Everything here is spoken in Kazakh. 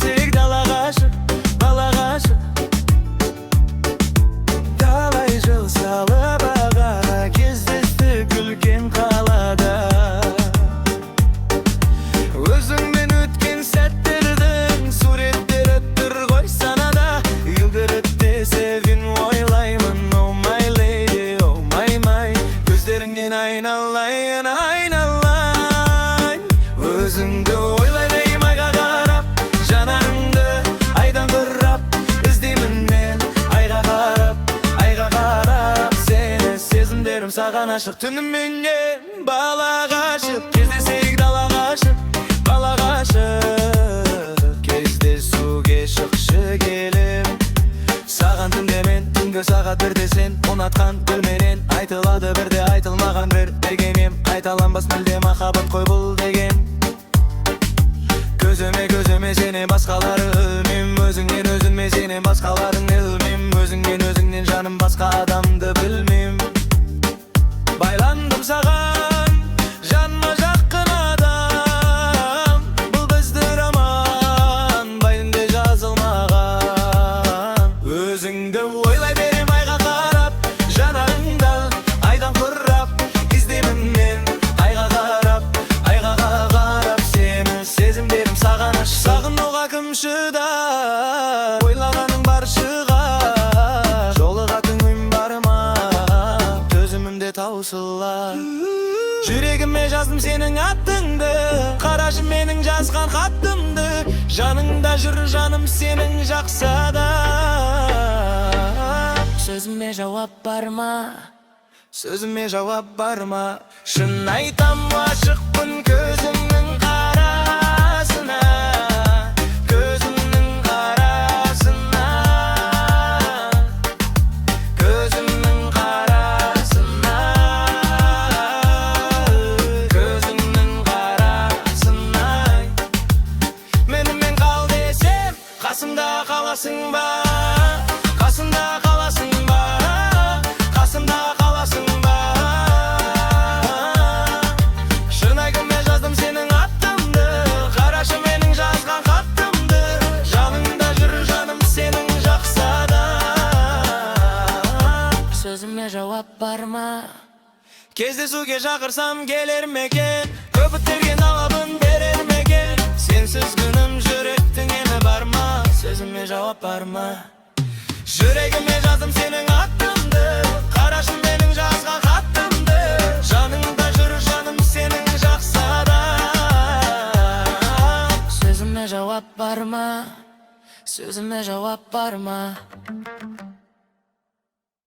кездесек далаға шығып, балаға шығып. Талай жыл салып ағара кездестік үлкен қалада. Өзіңмен өткен сәттердің суреттері тұр ғой санада. Үлгіріп десевін ойлаймын, oh my lady, oh my my. Көздеріңнен айналайын, айналайын. Өзіңді ойлайын айға қарап, жанарыңды айдан бұрап. Іздеймін мен айға қарап сені. Сезімдерім саған ашық түніменен балаға шығып. Кездесек далаға шығып, балаға шығып. Кездесуге шықшы келем. Саған түнде мен, түнгі сағат бірде сен. Ұнатқан білменен айтылады бірде, айтылмаған бір бергенем. Қайталанбас мүлде махаббат қой бұл деген. Көзіме сене басқалары ілмейм. Өзіңнен өзіңме сенен басқаларын ілмейм. Өзіңнен жаным басқа адамды білмейм. Байландым саған, жаныма жақын адам. Бұл бізді роман байында жазылмаған. Өзіңді ойлай берем айға қарап, жанарыңда айдан құрап. Іздеймін мен айға қарап сені. Сезімдерім саған аш. Сағынуға кім шыдар, ойлағаның бар шығар. Жолығатын ойым бар ма, төзімімде таусылар. Жүрегіме жаздым сенің атыңды, қарашы менің жазған хаттымды. Жаныңда жүр жаным сенің жақсада. Сөзіме жауап бар ма, сөзіме жауап бар ма? Шын айтам ашықпын көзіңнің қарасына, көзіңнің қарасына, көзіңнің қарасына, көзіңнің қарасына. Менімен қал десем, қасымда қаласың ба? Қасымда қаласың ба? Қасымда қаласың ба? Шын айгүлме жаздым сенің аттымды, қарашы менің жазған хаттымды. Жаныңда жүр жаным сенің жақсада. Сөзіме жауап бар ма? Кездесуге шақырсам келер ме екен? Көп өттерген алабын берер ме екен? Сенсіз күнім жүректің емі бар ма? Сөзіме жауап бар ма? Жүрегіме жаздым сенің аттымды, қарашы менің жазған хаттымды. Жаныңда жүр жаным сенің жақсада. Сөзіме жауап бар ма? Сөзіме жауап бар ма?